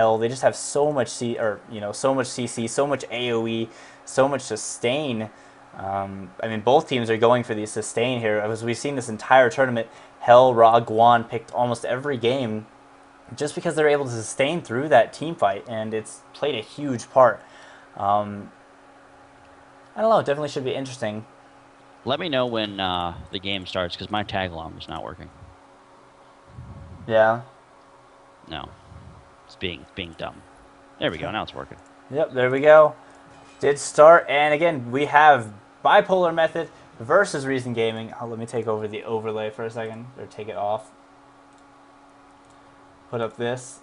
Hell, they just have so much so much CC, so much AOE, so much sustain. I mean, both teams are going for the sustain here. As we've seen this entire tournament, Hell, Ra, Guan picked almost every game just because they're able to sustain through that team fight, and it's played a huge part. Um, I don't know. It definitely should be interesting. Let me know when the game starts because my tag along is not working. Yeah. No, it's being dumb. There we go. Now it's working. Yep. There we go. Did start, and again we have Bipolar Method versus Reason Gaming. Oh, let me take over the overlay for a second, or take it off. Put up this.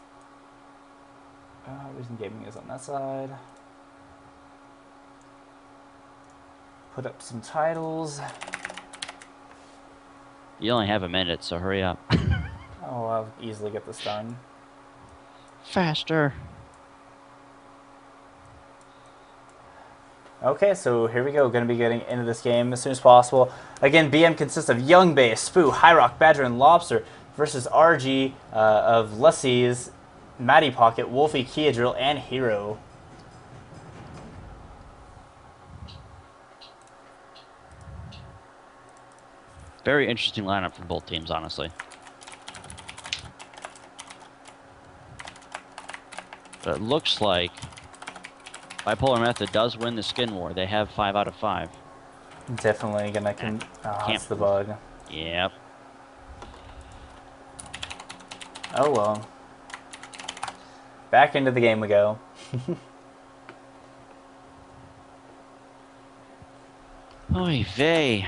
Reason Gaming is on that side. Put up some titles. You only have a minute, so hurry up. Oh, I'll easily get this done. Faster. Okay, so here we go. Going to be getting into this game as soon as possible. Again, BM consists of Young Base, Spoo, High Rock, Badger, and Lobster versus RG of Lussies, Matty Pocket, Wolfie, Kia Drill, and Hero. Very interesting lineup for both teams, honestly. But it looks like Bipolar Method does win the skin war. They have 5 out of 5. Definitely gonna that's the bug. Yep. Oh well. Back into the game we go. Oy vey.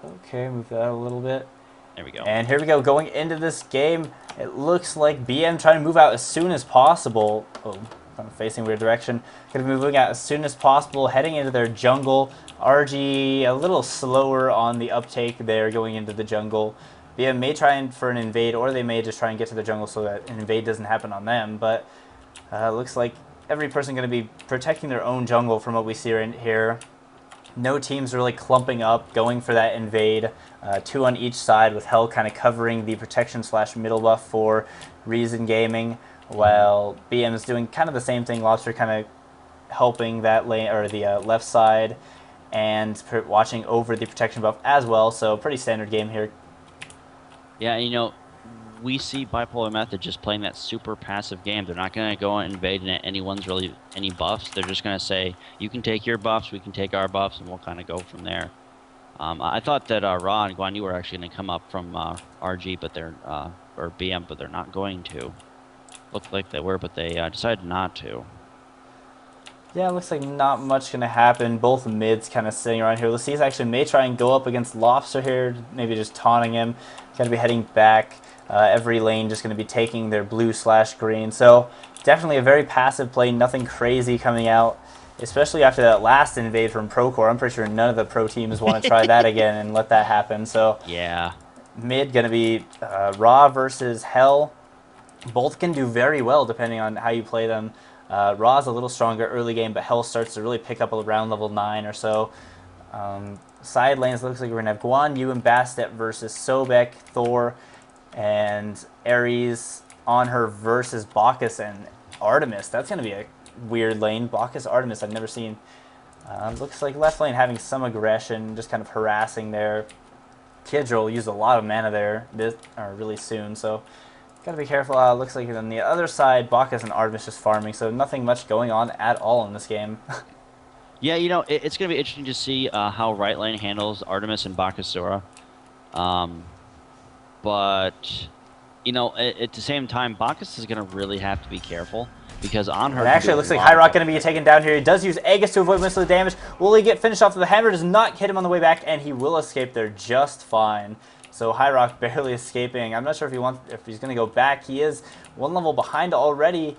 Okay, move that a little bit. There we go. And here we go. Going into this game, it looks like BM trying to move out as soon as possible. Oh, I'm facing weird direction. Going to be moving out as soon as possible, heading into their jungle. RG a little slower on the uptake there, going into the jungle. BM may try for an invade, or they may just try and get to the jungle so that an invade doesn't happen on them. But looks like every person going to be protecting their own jungle from what we see in here. No teams really clumping up, going for that invade. 2 on each side, with Hell kind of covering the protection / middle buff for Reason Gaming, while BM is doing kind of the same thing. Lobster kind of helping that lane, or the left side, and watching over the protection buff as well. So pretty standard game here. Yeah, you know, we see Bipolar Method just playing that super passive game. They're not going to go and invade anyone's really any buffs. They're just going to say, you can take your buffs, we can take our buffs, and we'll kind of go from there. I thought that Ra and Guan Yu were actually going to come up from RG, but they're or BM, but they're not going to. Looked like they were, but they decided not to. Yeah, it looks like not much going to happen. Both mids kind of sitting around here. Lucy's actually may try and go up against Lobster here, maybe just taunting him. Going to be heading back. Every lane just going to be taking their blue / green. So definitely a very passive play, nothing crazy coming out, especially after that last invade from Procore. I'm pretty sure none of the pro teams want to try that again and let that happen. So yeah, mid going to be Ra versus Hell. Both can do very well depending on how you play them. Ra's a little stronger early game, but Hell starts to really pick up around level 9 or so. Side lanes looks like we're going to have Guan Yu and Bastet versus Sobek, Thor, and Ares on her versus Bacchus and Artemis. That's going to be a weird lane. Bacchus, Artemis, I've never seen. Looks like left lane having some aggression, just kind of harassing there. Kidril will use a lot of mana there really soon, so gotta be careful. Looks like on the other side, Bacchus and Artemis just farming, so nothing much going on at all in this game. yeah, you know, it's going to be interesting to see how right lane handles Artemis and Bacchusura. But, you know, at the same time, Bacchus is going to really have to be careful, because on her... And actually, it looks like High Rock going to be taken down here. He does use Aegis to avoid most of the damage. Will he get finished off? The hammer does not hit him on the way back, and he will escape there just fine. So High Rock barely escaping. I'm not sure if he's going to go back. He is 1 level behind already.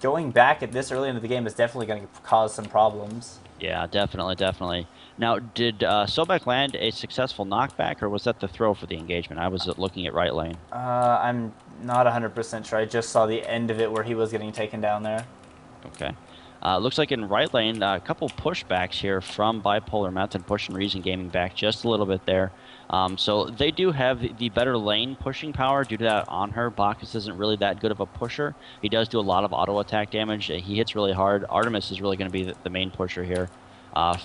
Going back at this early into the game is definitely going to cause some problems. Yeah, definitely, definitely. Now, did Sobek land a successful knockback, or was that the throw for the engagement? I was looking at right lane. I'm not 100% sure. I just saw the end of it where he was getting taken down there. Okay. Looks like in right lane, a couple pushbacks here from Bipolar Method pushing Reason Gaming back just a little bit there. So they do have the better lane pushing power due to that on her. Bacchus isn't really that good of a pusher. He does do a lot of auto attack damage. He hits really hard. Artemis is really going to be the main pusher here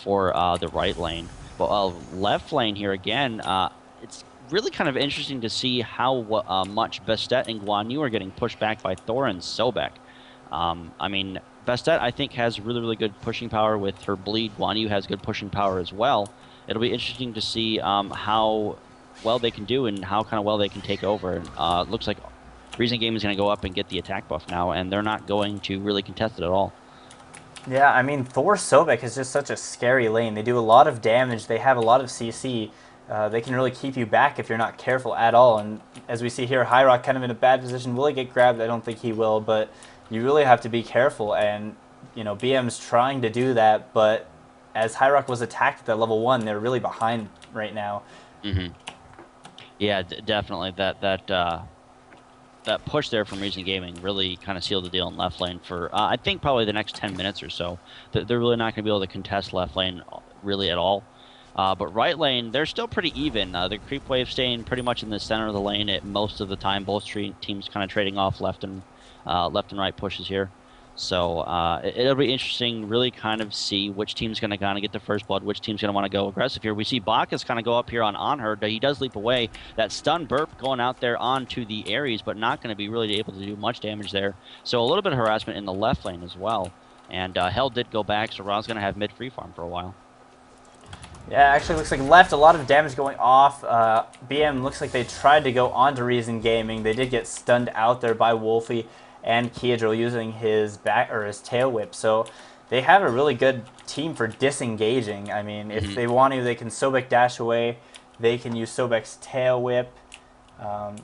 for the right lane. But left lane here again, it's really kind of interesting to see how much Bastet and Guan Yu are getting pushed back by Thor and Sobek. I mean, Bastet, I think, has really, really good pushing power with her bleed. Guan Yu has good pushing power as well. It'll be interesting to see how well they can do and how kind of well they can take over. Looks like Reason Game is going to go up and get the attack buff now, and they're not going to really contest it at all. Yeah, I mean, Thor Sobek is just such a scary lane. They do a lot of damage. They have a lot of CC. They can really keep you back if you're not careful at all. And as we see here, Hi-Rez kind of in a bad position. Will he get grabbed? I don't think he will, but you really have to be careful. And, you know, BM's trying to do that, but as Hi-Rez was attacked at level 1, they're really behind right now. Mm-hmm. Yeah, definitely. That push there from Reason Gaming really kind of sealed the deal in left lane for, I think, probably the next 10 minutes or so. They're really not going to be able to contest left lane really at all. But right lane, they're still pretty even. The creep wave staying pretty much in the center of the lane at most of the time. Both teams kind of trading off left and right pushes here. So it'll be interesting, really kind of see which team's going to kind of get the first blood, which team's going to want to go aggressive here. We see Bacchus kind of go up here on her. He does leap away. That stun burp going out there onto the Ares, but not going to be really able to do much damage there. So a little bit of harassment in the left lane as well. And Hell did go back, so Ra's going to have mid free farm for a while. Yeah, actually looks like left, a lot of damage going off. BM looks like they tried to go onto Reason Gaming. They did get stunned out there by Wolfie and Kiadril using his his tail whip. So they have a really good team for disengaging. I mean, if they want to, they can Sobek dash away. They can use Sobek's tail whip.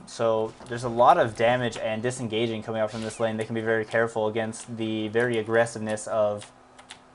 So there's a lot of damage and disengaging coming out from this lane. They can be very careful against the very aggressiveness of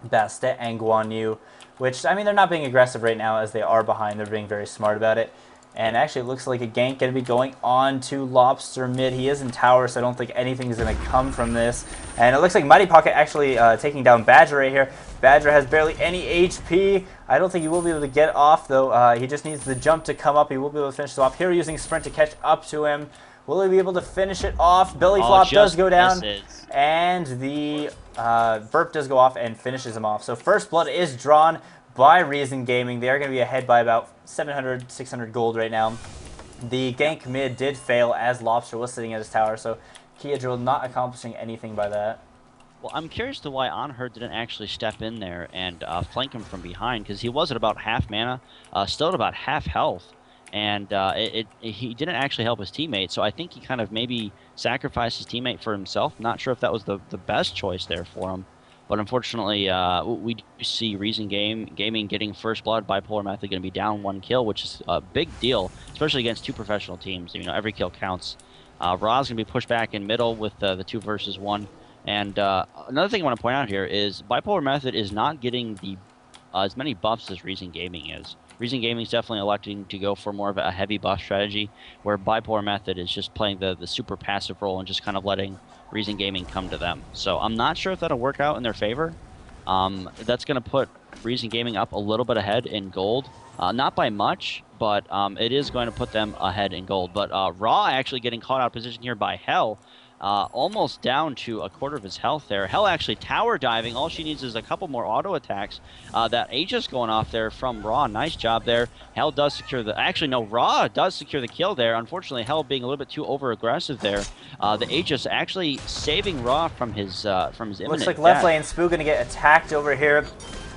Bastet and Guan Yu, which, I mean, they're not being aggressive right now as they are behind. They're being very smart about it. And actually, it looks like a gank going to be going on to Lobster mid. He is in tower, so I don't think anything is going to come from this. And it looks like Mighty Pocket actually taking down Badger right here. Badger has barely any HP. I don't think he will be able to get off, though. He just needs the jump to come up. He will be able to finish this off. Here, using Sprint to catch up to him. Will he be able to finish it off? Belly flop does go down. And the burp does go off and finishes him off. So first blood is drawn by Reason Gaming. They are going to be ahead by about 700, 600 gold right now. The gank mid did fail as Lobster was sitting at his tower, so Kiadril not accomplishing anything by that. Well, I'm curious to why Onher didn't actually step in there and flank him from behind, because he was at about half mana, still at about half health, and he didn't actually help his teammate, so I think he kind of maybe sacrificed his teammate for himself. Not sure if that was the best choice there for him. But unfortunately, we do see Reason Gaming getting first blood. Bipolar Method going to be down 1 kill, which is a big deal, especially against 2 professional teams. You know, every kill counts. Ra's going to be pushed back in middle with the 2 versus 1. And another thing I want to point out here is Bipolar Method is not getting the as many buffs as Reason Gaming is. Reason Gaming is definitely electing to go for more of a heavy buff strategy, where Bipolar Method is just playing the super passive role and just kind of letting Reason Gaming come to them. So I'm not sure if that'll work out in their favor. That's going to put Reason Gaming up a little bit ahead in gold. Not by much, but it is going to put them ahead in gold. But Ra actually getting caught out of position here by Hell. Almost down to a quarter of his health there. Hell actually tower diving. All she needs is a couple more auto attacks. That Aegis going off there from Ra. Nice job there. Hell does secure the... Actually, no, Ra does secure the kill there. Unfortunately, Hell being a little bit too over-aggressive there. The Aegis actually saving Ra from his imminent Looks like left death. lane Spoo going to get attacked over here.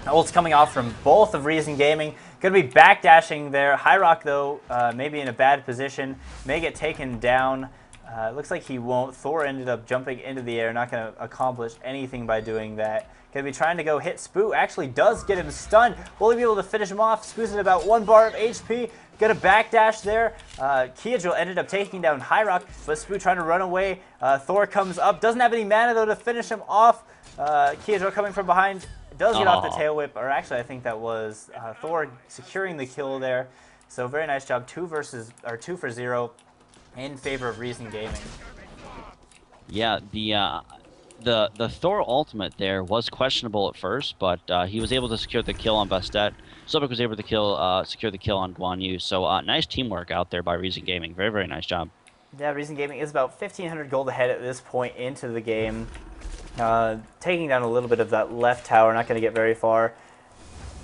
Ult's coming off from both of Reason Gaming. Going to be backdashing there. Hi-Rez, though, maybe in a bad position. May get taken down. It looks like he won't. Thor ended up jumping into the air, not going to accomplish anything by doing that. Going to be trying to go hit Spoo. Actually does get him stunned. Will he be able to finish him off? Spoo's at about 1 bar of HP. Got a backdash there. Kiadril ended up taking down Hi-Rez, but Spoo trying to run away. Thor comes up. Doesn't have any mana, though, to finish him off. Kiadril coming from behind. Does get off the tail whip. Or actually, I think that was Thor securing the kill there. So very nice job. 2 for 0. In favor of Reason Gaming. Yeah, The Thor ultimate there was questionable at first, but he was able to secure the kill on Bastet. Sobek was able to secure the kill on Guan Yu. So nice teamwork out there by Reason Gaming. Very, very nice job. Yeah, Reason Gaming is about 1,500 gold ahead at this point into the game. Taking down a little bit of that left tower, not going to get very far.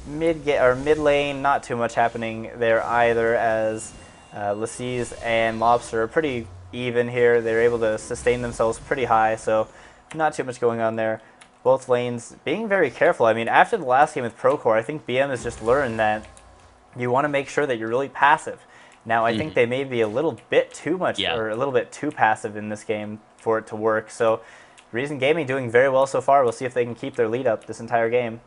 Mid lane, not too much happening there either, as Lassiz and Lobster are pretty even here. They're able to sustain themselves pretty high, so not too much going on there. Both lanes being very careful. I mean, after the last game with Procore, I think BM has just learned that you want to make sure that you're really passive. Now, I think they may be a little bit too much or a little bit too passive in this game for it to work. So, Reason Gaming doing very well so far. We'll see if they can keep their lead up this entire game.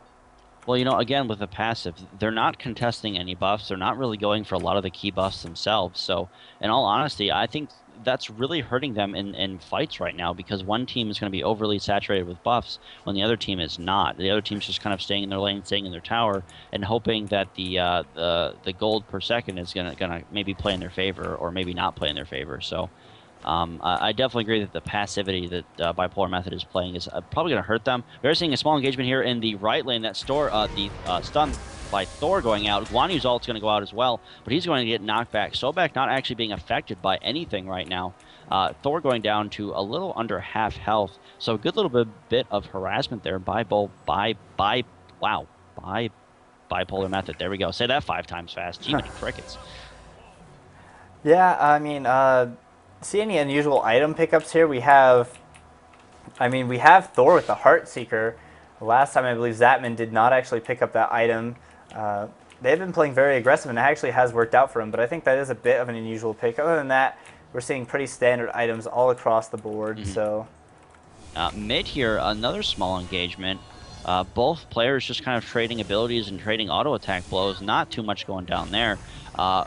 Well, again, with the passive, they're not contesting any buffs. They're not really going for a lot of the key buffs themselves. So, in all honesty, I think that's really hurting them in fights right now, because one team is going to be overly saturated with buffs when the other team is not. The other team's just kind of staying in their lane, staying in their tower, and hoping that the gold per second is gonna maybe play in their favor or maybe not play in their favor. So. I definitely agree that the passivity that Bipolar Method is playing is probably going to hurt them. We're seeing a small engagement here in the right lane. That the stun by Thor going out. Guan Yu's ult's going to go out as well, but he's going to get knocked back. Sobek not actually being affected by anything right now. Thor going down to a little under half health. So a good little bit of harassment there by Bipolar Method. There we go. Say that 5 times fast. Gee, many crickets. Yeah, I mean, see any unusual item pickups here? We have Thor with the Heartseeker. Last time I believe Zatman did not actually pick up that item. They've been playing very aggressive, and it actually has worked out for him, but I think that is a bit of an unusual pick. Other than that, we're seeing pretty standard items all across the board. So mid here, another small engagement. Both players just kind of trading abilities and trading auto attack blows. Not too much going down there.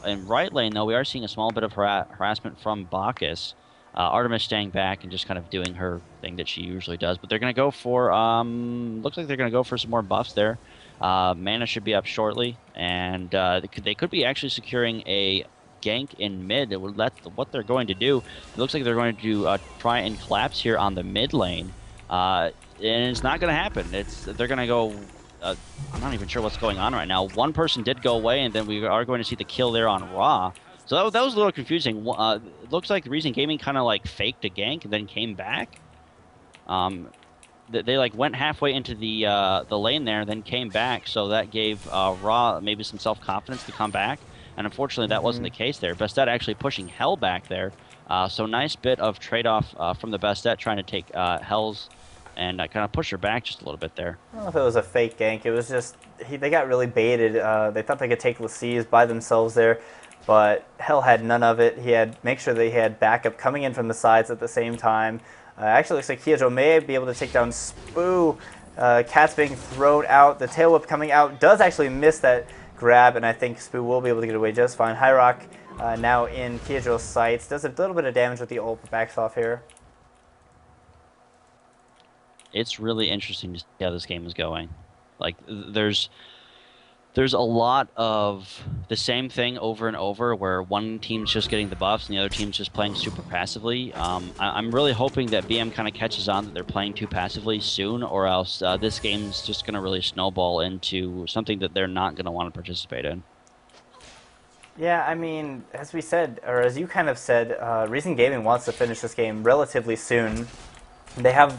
In right lane, though, we are seeing a small bit of harassment from Bacchus. Artemis staying back and just kind of doing her thing that she usually does. But they're going to go for, looks like they're going to go for some more buffs there. Mana should be up shortly, and they could be actually securing a gank in mid. That's what they're going to do. It looks like they're going to try and collapse here on the mid lane. And it's not going to happen. They're going to go... I'm not even sure what's going on right now. One person did go away, and then we are going to see the kill there on Ra. So that was a little confusing. It looks like Reason Gaming kind of like faked a gank and then came back. They like went halfway into the lane there, then came back. So that gave Ra maybe some self-confidence to come back. And unfortunately, that wasn't the case there. Bastet actually pushing Hell back there. So nice bit of trade-off from the Bastet trying to take Hell's and kind of push her back just a little bit there. I don't know if it was a fake gank. It was just they got really baited. They thought they could take Lassiz by themselves there, but Hell had none of it. He had make sure they had backup coming in from the sides at the same time. Actually, looks like Kyojo may be able to take down Spoo. Cat's being thrown out. The tail whip coming out does actually miss that grab, and I think Spoo will be able to get away just fine. Hi-Rock now in Kyojo's sights. Does a little bit of damage with the ult, but backs off here. It's really interesting to see how this game is going. Like, there's a lot of the same thing over and over, where one team's just getting the buffs and the other team's just playing super passively. I'm really hoping that BM kind of catches on that they're playing too passively soon, or else this game's just going to really snowball into something that they're not going to want to participate in. Yeah, I mean, as we said, or as you kind of said, Reason Gaming wants to finish this game relatively soon. They have...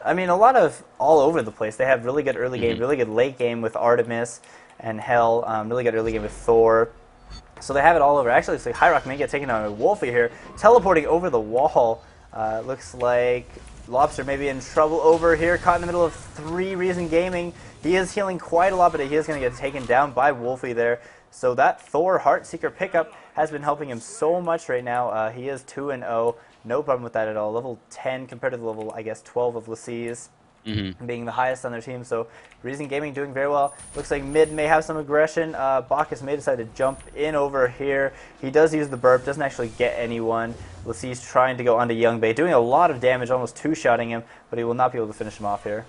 I mean, a lot of all over the place. They have really good early game, really good late game with Artemis and Hell, really good early game with Thor. So they have it all over. Actually, it's like Hi-Rock may get taken on a Wolfie here, teleporting over the wall. Looks like Lobster may be in trouble over here, caught in the middle of 3 Reason Gaming. He is healing quite a lot, but he is going to get taken down by Wolfie there. So that Thor Heartseeker pickup has been helping him so much right now. He is 2-0. No problem with that at all. Level 10 compared to the level, I guess, 12 of Lassiz, being the highest on their team. So Reason Gaming doing very well. Looks like mid may have some aggression. Bacchus may decide to jump in over here. He does use the burp, doesn't actually get anyone. Lassiz trying to go onto Youngbei, doing a lot of damage, almost two-shotting him, but he will not be able to finish him off here.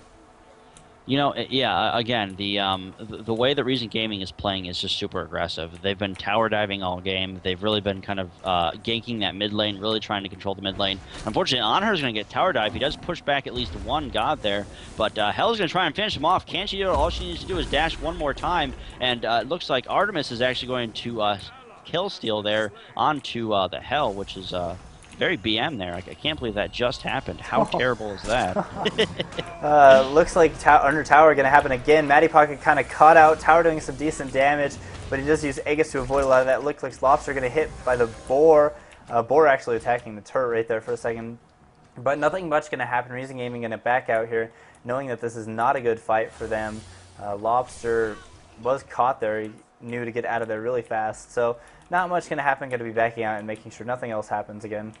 Yeah. Again, the way that Reason Gaming is playing is just super aggressive. They've been tower diving all game. They've really been kind of ganking that mid lane, really trying to control the mid lane. Unfortunately, Anhur is going to get tower dive. He does push back at least one god there, but Hell's going to try and finish him off. Can she do it? All she needs to do is dash one more time, and it looks like Artemis is actually going to kill steal there onto the Hell, which is very BM there. I can't believe that just happened. How terrible is that? Looks like under tower going to happen again. Matty Pocket kind of caught out. Tower doing some decent damage, but he does use Aegis to avoid a lot of that. Looks like Lobster going to hit by the Boar. Boar actually attacking the turret right there for a second. But nothing much going to happen. Reason Gaming going to back out here, knowing that this is not a good fight for them. Lobster was caught there. He knew to get out of there really fast. So not much going to happen. Going to be backing out and making sure nothing else happens again.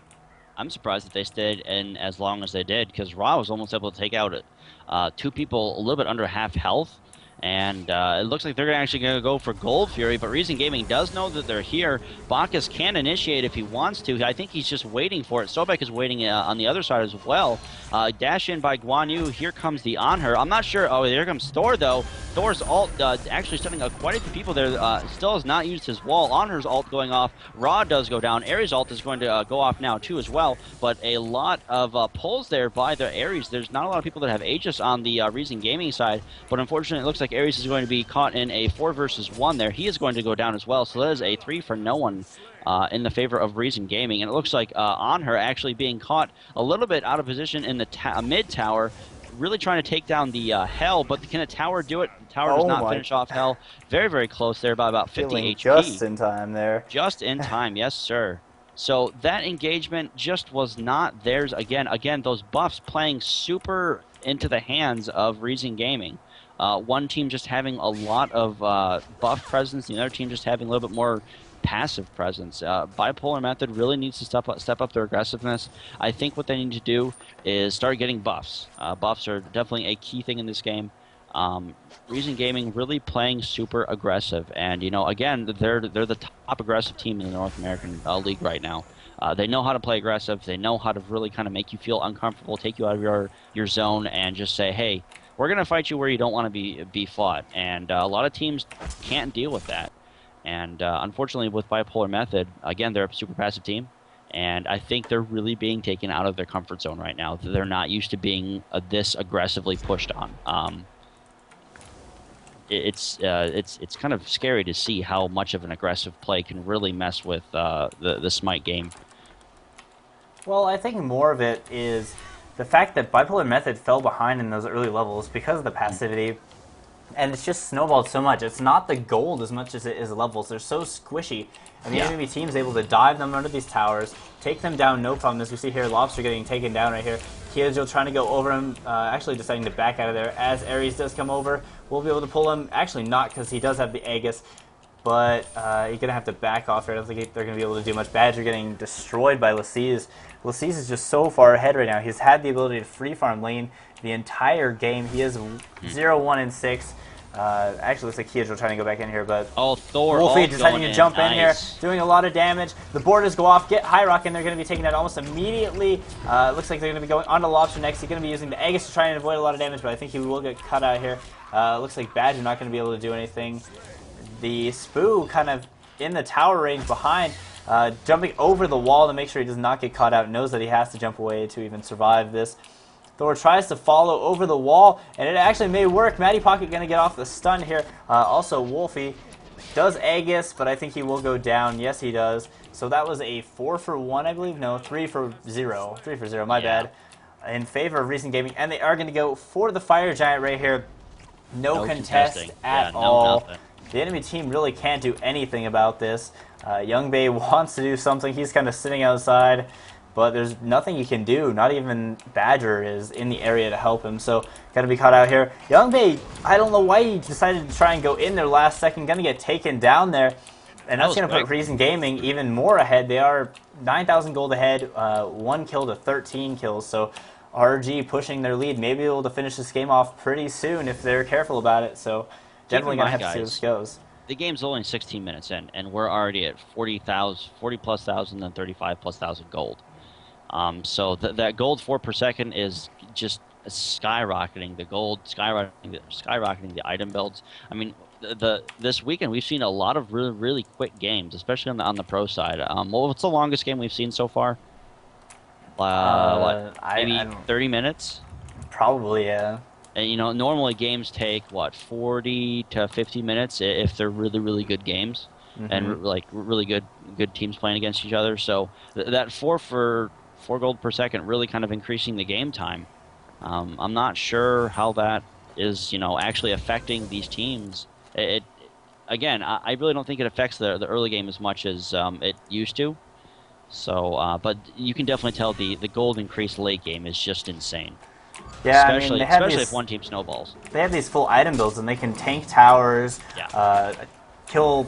I'm surprised that they stayed in as long as they did, because Ra was almost able to take out two people a little bit under half health. And it looks like they're actually going to go for Gold Fury, but Reason Gaming does know that they're here. Bacchus can initiate if he wants to. I think he's just waiting for it. Sobek is waiting on the other side as well. Dash in by Guan Yu. Here comes the Anhur. I'm not sure. Oh, there comes Thor, though. Thor's ult actually stunning quite a few people there. Still has not used his wall. Anhur's ult going off. Ra does go down. Ares' ult is going to go off now, too, as well. But a lot of pulls there by the Ares. There's not a lot of people that have Aegis on the Reason Gaming side, but unfortunately, it looks like Ares is going to be caught in a 4 versus 1 there. He is going to go down as well, so that is a 3 for no one in the favor of Reason Gaming. And it looks like Anhur actually being caught a little bit out of position in the mid tower, really trying to take down the Hell, but can a tower do it? The tower does not finish off Hell. Very, very close there by about 50 HP. Just in time there. Just in time, yes, sir. So that engagement just was not theirs again. Again, those buffs playing super into the hands of Reason Gaming. One team just having a lot of buff presence, the other team just having a little bit more passive presence. Bipolar Method really needs to step up their aggressiveness. I think what they need to do is start getting buffs. Buffs are definitely a key thing in this game. Reason Gaming really playing super aggressive, and again, they're the top aggressive team in the North American League right now. They know how to play aggressive. They know how to really kind of make you feel uncomfortable, take you out of your zone, and just say, hey, we're going to fight you where you don't want to be fought. And a lot of teams can't deal with that. And unfortunately, with Bipolar Method, again, they're a super passive team. And I think they're really being taken out of their comfort zone right now. They're not used to being this aggressively pushed on. It's kind of scary to see how much of an aggressive play can really mess with the Smite game. Well, I think more of it is the fact that Bipolar Method fell behind in those early levels because of the passivity, and it's just snowballed so much. It's not the gold as much as it is the levels. They're so squishy, and the enemy team is able to dive them under these towers, take them down no problem. As we see here, Lobster getting taken down right here. Kyojo trying to go over him, actually deciding to back out of there. As Ares does come over, we'll be able to pull him. Actually not, because he does have the Aegis, but you're going to have to back off here. I don't think they're going to be able to do much. Badger getting destroyed by Alecyte. Alecyte is just so far ahead right now. He's had the ability to free farm lane the entire game. He is 0-1-6. Actually, looks like Kyojo trying to go back in here, but Thor Wolfie deciding to jump in here, doing a lot of damage. The borders go off, get Hi-Rez, and they're going to be taking that almost immediately. Looks like they're going to be going on to Lobster next. He's going to be using the Aegis to try and avoid a lot of damage, but I think he will get cut out here. Looks like Badger not going to be able to do anything. The Spoo kind of in the tower range behind, jumping over the wall to make sure he does not get caught out, knows that he has to jump away to even survive this. Thor tries to follow over the wall, and it actually may work. Matty Pocket going to get off the stun here. Also, Wolfie does Aegis, but I think he will go down. Yes, he does. So that was a 4 for 1, I believe. No, 3 for 0. 3 for 0, my bad. In favor of Reason Gaming, and they are going to go for the Fire Giant right here. No contest at all. Nothing. The enemy team really can't do anything about this. Youngbei wants to do something. He's kind of sitting outside, but there's nothing he can do. Not even Badger is in the area to help him, so got to be caught out here. Youngbei, I don't know why he decided to try and go in there last second. Going to get taken down there, and that's going to put Reason Gaming even more ahead. They are 9,000 gold ahead, 1 kill to 13 kills, so RG pushing their lead. Maybe able to finish this game off pretty soon if they're careful about it, so definitely going to have to see how this goes. The game's only 16 minutes in, and we're already at 40+ thousand and 35+ thousand gold. So that gold 4 per second is just skyrocketing, the gold skyrocketing the item builds. I mean, this weekend we've seen a lot of really quick games, especially on the pro side. What's the longest game we've seen so far? Like I maybe don't 30 minutes. probably yeah. And normally games take what 40 to 50 minutes if they're really good games and Hmm. like really good teams playing against each other. So that four gold per second really kind of increasing the game time. I'm not sure how that is actually affecting these teams. It again, I really don't think it affects the early game as much as it used to. So, but you can definitely tell the gold increase late game is just insane. Yeah, I mean Especially if one team snowballs. they have these full item builds, and they can tank towers, Yeah. kill,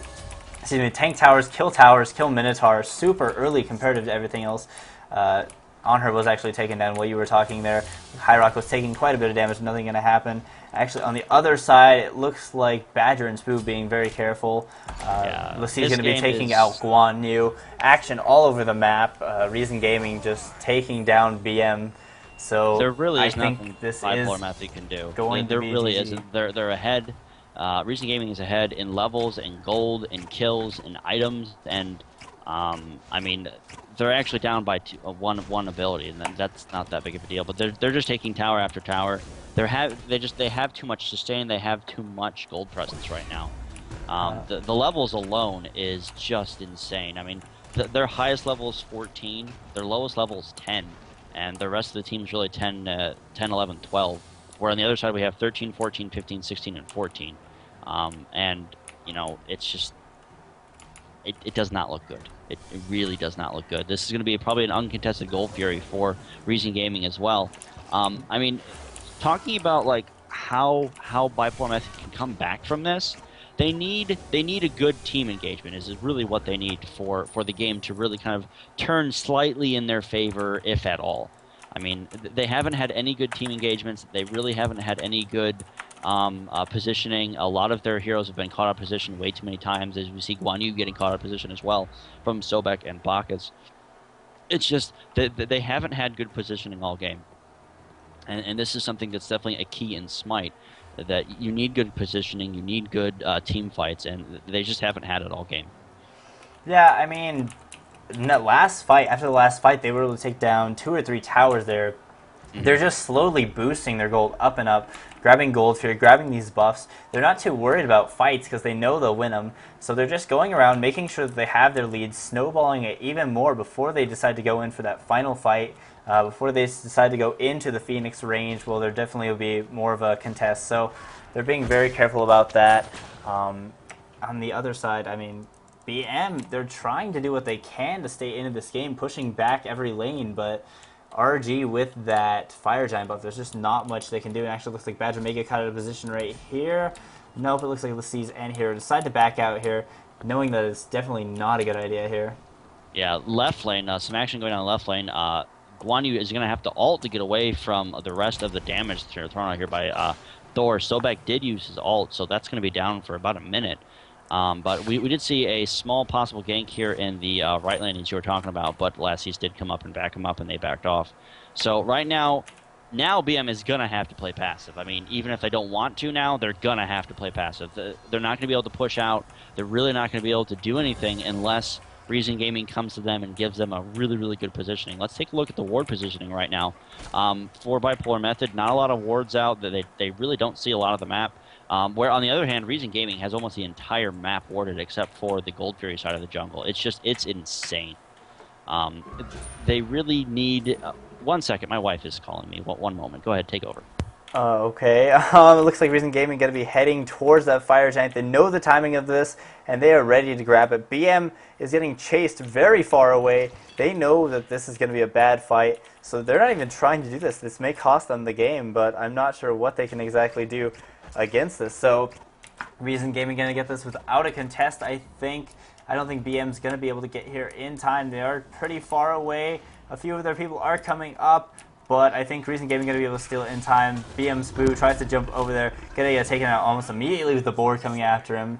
excuse me, tank towers, kill minotaurs super early compared to everything else. Onher was actually taken down while you were talking there. Hi-Rez was taking quite a bit of damage, nothing going to happen. Actually, on the other side, it looks like Badger and Spoo being very careful. Yeah. Lucy's This going to be game taking is out Guan Yu. Action all over the map. Reason Gaming just taking down BM. So there really I is nothing think this Bipolar is Method can do. going to There be really GG. isn't. They're ahead. Recent Gaming is ahead in levels, in gold, in kills, in items, and I mean they're actually down by one ability, and that's not that big of a deal. But they're just taking tower after tower. They have too much sustain. They have too much gold presence right now. The levels alone is just insane. I mean, their highest level is 14. Their lowest level is 10. And the rest of the team's really 10, 10, 11, 12. Where on the other side we have 13, 14, 15, 16, and 14. And, it's just, it does not look good. It really does not look good. This is going to be probably an uncontested gold fury for Reason Gaming as well. I mean, talking about like how Bipolar Method can come back from this, they need a good team engagement. Is really what they need for the game to really kind of turn slightly in their favor, if at all. I mean, they haven't had any good team engagements. They really haven't had any good positioning. A lot of their heroes have been caught out of position way too many times, as we see Guan Yu getting caught out of position as well from Sobek and Bacchus. It's just that they haven't had good positioning all game. And this is something that's definitely a key in Smite, that you need good positioning, you need good team fights, and they just haven't had it all game. Yeah, I mean, in that last fight, after the last fight, they were able to take down 2 or 3 towers there. They're just slowly boosting their gold up and up, grabbing gold fury, grabbing these buffs. They're not too worried about fights because they know they'll win them. So they're just going around, making sure that they have their lead, snowballing it even more before they decide to go in for that final fight. Before they decide to go into the Phoenix range, well, there definitely will be more of a contest. So they're being very careful about that. On the other side, I mean, BM, they're trying to do what they can to stay into this game, pushing back every lane, but RG with that Fire Giant buff, there's just not much they can do. It actually looks like Badger may get caught out of position right here. Nope, it looks like Lacy's and Hero decide to back out here, knowing that it's definitely not a good idea here. Yeah, left lane, some action going on left lane. Guan Yu is going to have to ult to get away from the rest of the damage thrown out here by Thor. Sobek did use his ult, so that's going to be down for about a minute. But we did see a small possible gank here in the right lane, as you were talking about, but Lassies did come up and back him up, and they backed off. So right now BM is going to have to play passive. I mean, even if they don't want to now, they're going to have to play passive. They're not going to be able to push out. They're really not going to be able to do anything unless Reason Gaming comes to them and gives them a really good positioning. Let's take a look at the ward positioning right now. For Bipolar Method, not a lot of wards out. They really don't see a lot of the map. Where, on the other hand, Reason Gaming has almost the entire map warded except for the Gold Fury side of the jungle. It's insane. They really need... one second, my wife is calling me. One moment. Go ahead, take over. Okay, it looks like Reason Gaming going to be heading towards that Fire Giant. They know the timing of this, and they are ready to grab it. BM is getting chased very far away. They know that this is going to be a bad fight, so they're not even trying to do this. This may cost them the game, but I'm not sure what they can exactly do against this. So Reason Gaming going to get this without a contest, I think. I don't think BM's going to be able to get here in time. They are pretty far away. A few of their people are coming up, but I think Reason Gaming going to be able to steal it in time. BM Spoo tries to jump over there, getting taken out almost immediately with the board coming after him.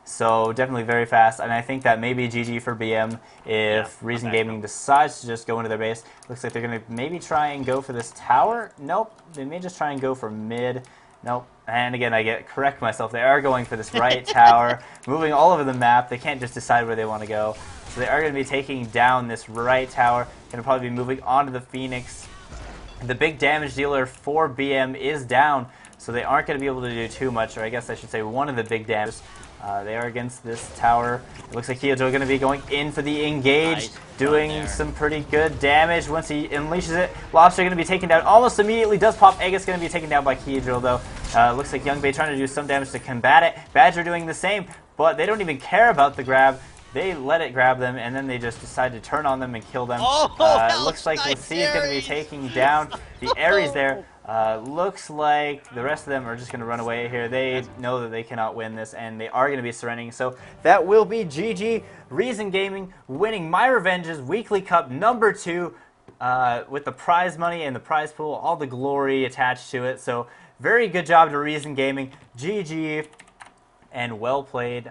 So definitely very fast, and I think that may be GG for BM if Reason Gaming decides to just go into their base. Looks like they're going to maybe try and go for this tower. Nope, they may just try and go for mid. Nope, and again, I correct myself. They are going for this right tower, moving all over the map. They can't just decide where they want to go. So they are going to be taking down this right tower. Going to probably be moving onto the Phoenix. The big damage dealer for BM is down, so they aren't going to be able to do too much, or I guess I should say one of the big damage. They are against this tower. It looks like Kyojo going to be going in for the engage, doing some pretty good damage once he unleashes it. Lobster going to be taken down almost immediately. Does pop. Aegis going to be taken down by Kyojo though. Looks like Youngbei trying to do some damage to combat it. Badger doing the same, but they don't even care about the grab. They let it grab them, and then they just decide to turn on them and kill them. It looks like Lassie is going to be taking down the Ares there. Looks like the rest of them are just going to run away here. They know that they cannot win this, and they are going to be surrendering. So that will be GG. Reason Gaming winning My Revenge's Weekly Cup number 2 with the prize money and the prize pool, all the glory attached to it. So very good job to Reason Gaming. GG, and well played.